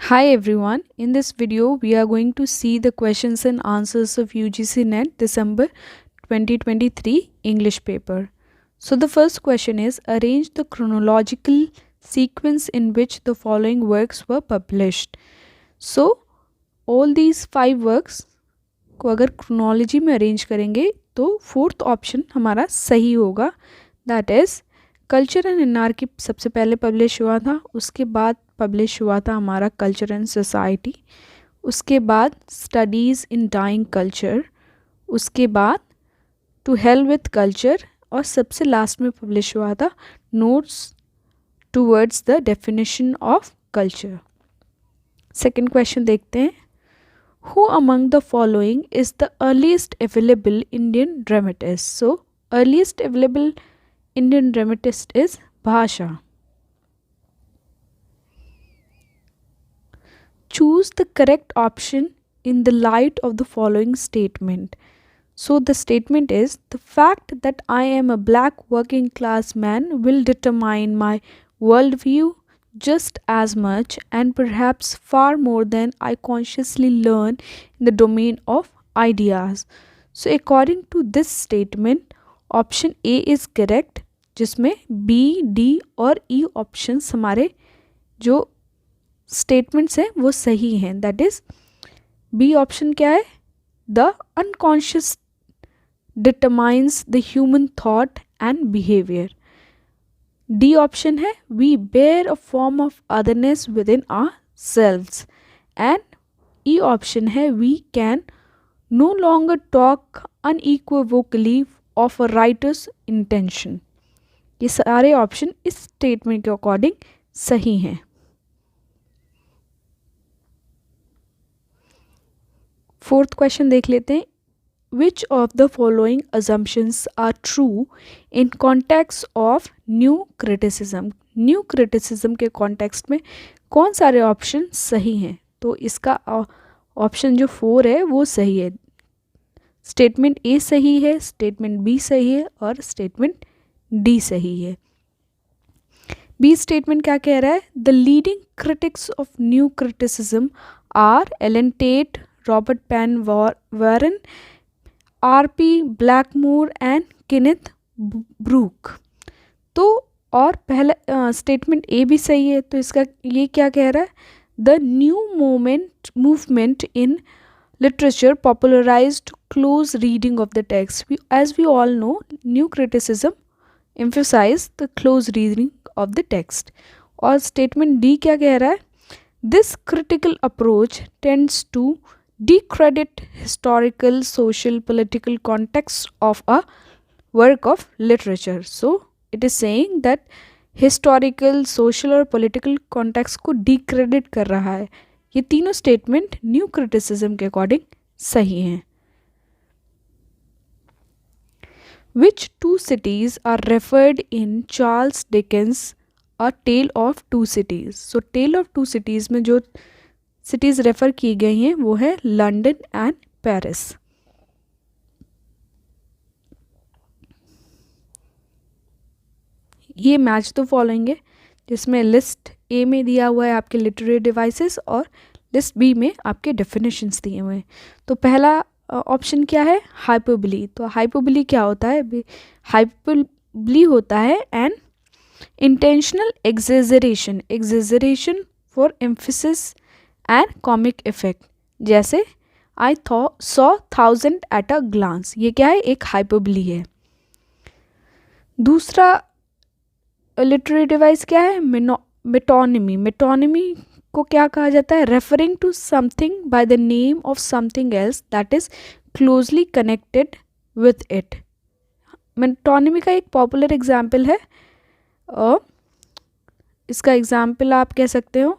Hi everyone, in this video we are going to see the questions and answers of UGC NET December 2023 English paper. So the first question is, arrange the chronological sequence in which the following works were published. So all these 5 works को अगर chronology में arrange करेंगे तो fourth option हमारा सही होगा, that is culture and anarchy सबसे पहले पब्लिश हुआ था, उसके बाद पब्लिश हुआ था हमारा कल्चर एंड सोसाइटी, उसके बाद स्टडीज़ इन डाइंग कल्चर, उसके बाद टू हेल विथ कल्चर और सबसे लास्ट में पब्लिश हुआ था notes towards the definition of culture. Second question देखते हैं. Who among the following is the earliest available Indian dramatist? So, earliest available Indian dramatist is Bhasha. Choose the correct option in the light of the following statement. So, the statement is, the fact that I am a black working class man will determine my worldview just as much and perhaps far more than I consciously learn in the domain of ideas. So according to this statement, option A is correct, जिसमें B, D और E options हमारे जो statements हैं वो सही हैं. That is B option क्या है? The unconscious determines the human thought and behavior. D option है, we bear a form of otherness within ourselves. And E option है, we can no longer talk unequivocally of a writer's intention. ये सारे option इस statement के according सही हैं. Fourth question देख लेते हैं. Which of the following assumptions are true in context of new criticism? New criticism के कॉन्टेक्स्ट में कौन सारे ऑप्शन सही हैं? तो इसका ऑप्शन जो 4 है वो सही है. स्टेटमेंट ए सही है, स्टेटमेंट बी सही है और स्टेटमेंट डी सही है. बी स्टेटमेंट क्या कह रहा है? The leading critics of new criticism are Allen Tate, Robert Penn Warren, R P. Blackmur and Kenneth Brook. तो और पहला स्टेटमेंट ए भी सही है, तो इसका ये क्या कह रहा है? The new movement in literature popularized close reading of the text. As we all know, new criticism emphasize the close reading of the text. और स्टेटमेंट डी क्या कह रहा है? This critical approach tends to decredit historical, social, political context of a work of literature. So it is saying that historical, social और political context को decredit कर रहा है. ये तीनों statement new criticism के according सही हैं. Which two cities are referred in Charles Dickens' A Tale of Two Cities? So Tale of Two Cities में जो सिटीज़ रेफ़र की गई हैं वो है लंदन एंड पेरिस. ये मैच तो फॉलोइंग है, जिसमें लिस्ट ए में दिया हुआ है आपके लिटरेरी डिवाइसेस और लिस्ट बी में आपके डेफिनेशंस दिए हुए हैं. तो पहला ऑप्शन क्या है? हाइपरबोली. तो हाइपरबोली क्या होता है? हाइपरबोली होता है an intentional exaggeration for emphasis and comic effect. जैसे I saw 1000 at a glance, ये क्या है? एक हाइपरबोली है. दूसरा लिटरेरी डिवाइस क्या है? मेटोनिमी. मेटोनिमी को क्या कहा जाता है? Referring to something by the name of something else that is closely connected with it. Metonymy का एक पॉपुलर एग्जाम्पल है, इसका एग्जाम्पल आप कह सकते हो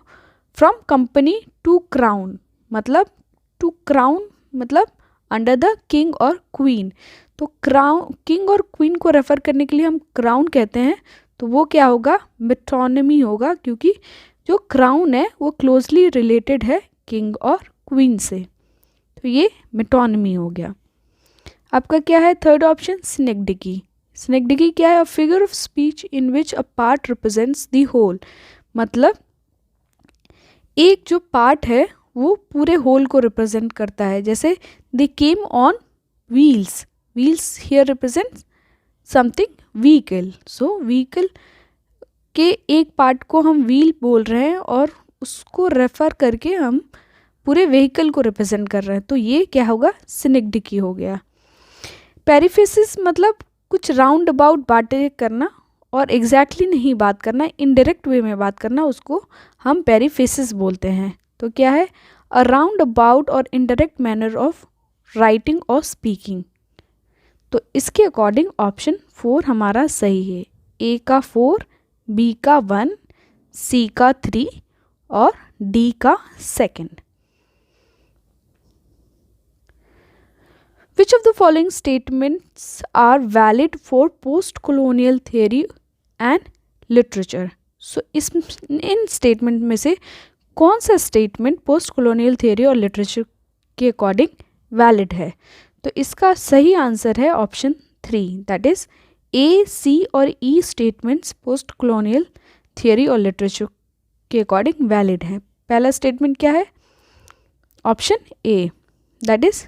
फ्रॉम कंपनी टू क्राउन. मतलब टू क्राउन मतलब अंडर द किंग और क्वीन. तो क्राउन, किंग और क्वीन को रेफ़र करने के लिए हम क्राउन कहते हैं, तो वो क्या होगा? मेटोनिमी होगा, क्योंकि जो क्राउन है वो क्लोजली रिलेटेड है किंग और क्वीन से. तो ये मेटोनिमी हो गया. आपका क्या है थर्ड ऑप्शन? सिनेक्डिकी. सिनेक्डिकी क्या है? A figure of speech in which a part represents the whole. मतलब एक जो पार्ट है वो पूरे होल को रिप्रेजेंट करता है, जैसे they came on wheels, wheels here represent something vehicle, so vehicle के एक पार्ट को हम व्हील बोल रहे हैं और उसको रेफर करके हम पूरे व्हीकल को रिप्रेजेंट कर रहे हैं, तो ये क्या होगा, सिनेक्डिकी हो गया। पेरिफेसिस मतलब कुछ राउंड अबाउट बातें करना और एग्जैक्टली नहीं बात करना, इनडायरेक्ट वे में बात करना, उसको हम पेरिफेसिस बोलते हैं। तो क्या है, अ राउंड अबाउट और इनडायरेक्ट मैनर ऑफ राइटिंग और स्पीकिंग। तो इसके अकॉर्डिंग ऑप्शन 4 हमारा सही है। ए का 4, बी का 1, सी का 3 और डी का 2। Which of the following statements are valid for post-colonial theory and literature? So in statement में से कौन सा statement post-colonial theory और literature के according valid है? तो इसका सही आंसर है option 3, that is A, C और E statements post-colonial theory और literature के according valid है। पहला statement क्या है? Option A, that is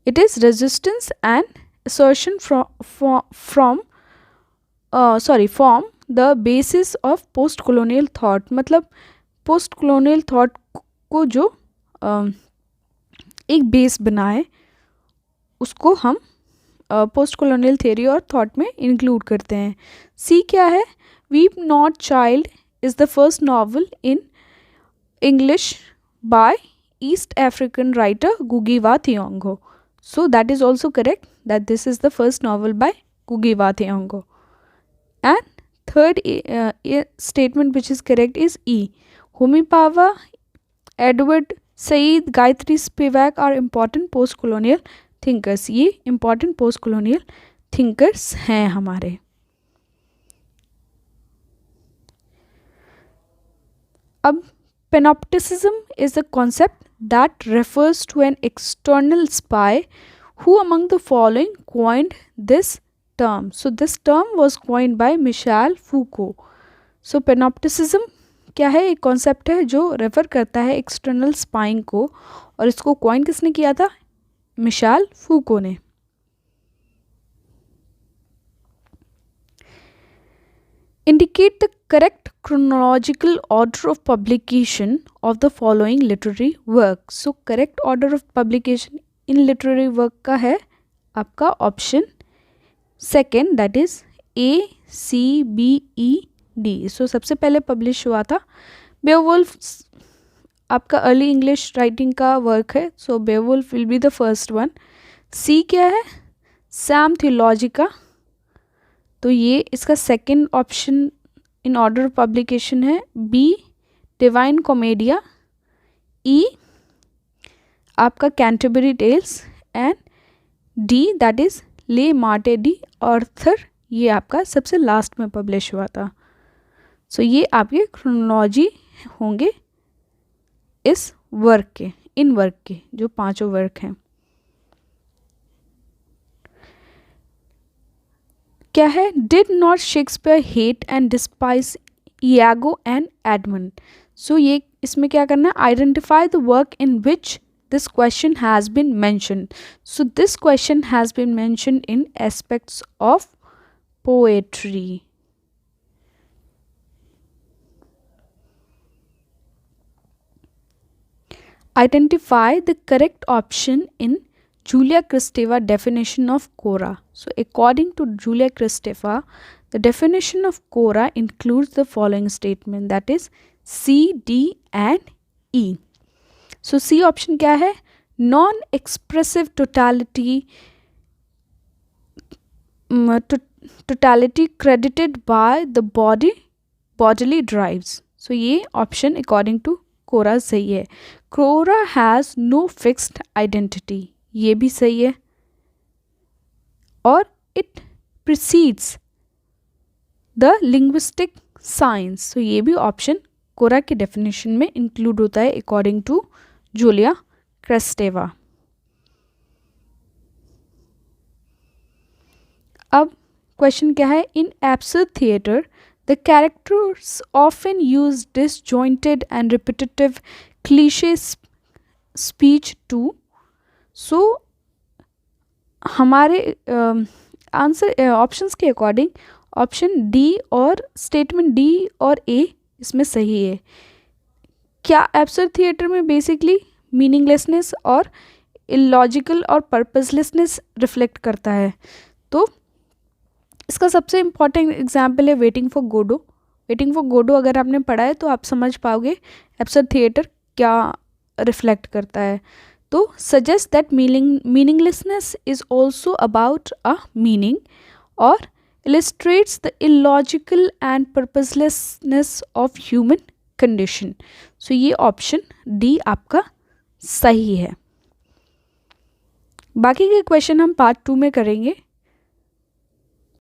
it is resistance and assertion form the basis of post colonial thought। मतलब post colonial thought को जो एक बेस बनाए उसको हम पोस्ट कॉलोनियल थ्योरी और थॉट में इंक्लूड करते हैं। सी क्या है, weep not child is the first novel in English by East African writer गुगी wa Thiong'o. So that is also correct that this is the first novel by Ngugi wa Thiong'o. And third statement which is correct is E. Homi Bhabha, Edward Said, Gayatri Spivak are important post-colonial thinkers. ये important post-colonial thinkers हैं हमारे। अब panopticism is a concept that refers to an external spy. Who among the following coined this term? So this term was coined by Michel Foucault. So panopticism क्या है, एक concept है जो refer करता है एक्सटर्नल स्पाइंग को, और इसको कॉइन किसने किया था, मिशेल फूको ने। Indicate the correct chronological order of publication of the following literary work. So correct order of publication in literary work का है आपका option second, that is A, C, B, E, D। So सबसे पहले publish हुआ था Beowulf, आपका early English writing का work है, so Beowulf will be the first one. C क्या है, सैम थियोलॉजिका, तो ये इसका second option in order of publication है। B, Divine Comedia. ई, आपका Canterbury Tales. And D, that is Le Morte D Arthur, ये आपका सबसे लास्ट में पब्लिश हुआ था। सो ये आपके क्रोनोलॉजी होंगे इस वर्क के, इन वर्क के जो पांचों वर्क हैं। क्या है, did not Shakespeare hate and despise Iago and Edmund. So ये इसमें क्या करना है, identify the work in which this question has been mentioned. So this question has been mentioned in aspects of poetry. Identify the correct option in Julia Kristeva definition of Quora. So according to Julia Kristeva, the definition of Quora includes the following statement, that is C, D and E. So C option क्या है, non-expressive totality credited by the bodily drives. So ये option according to Quora सही है। Quora has no fixed identity, ये भी सही है। और it precedes the linguistic science, so ये भी ऑप्शन Quora के डेफिनेशन में इंक्लूड होता है अकॉर्डिंग टू जूलिया क्रेस्टेवा। अब क्वेश्चन क्या है, in absurd theatre The characters often use disjointed and repetitive cliche speech too. So हमारे आंसर ऑप्शंस के अकॉर्डिंग ऑप्शन डी और स्टेटमेंट डी और ए इसमें सही है। क्या एब्सर्ड थिएटर में बेसिकली मीनिंगलेसनेस और इलॉजिकल और पर्पसलेसनेस रिफ्लेक्ट करता है? तो इसका सबसे इम्पॉर्टेंट एग्जाम्पल है waiting for Godot. Waiting for Godot अगर आपने पढ़ा है तो आप समझ पाओगे एब्सर्ड थिएटर क्या रिफ्लेक्ट करता है। तो suggest that meaninglessness is also about a meaning और illustrates the illogical and purposelessness of human condition. सो ये ऑप्शन डी आपका सही है। बाकी के क्वेश्चन हम पार्ट 2 में करेंगे।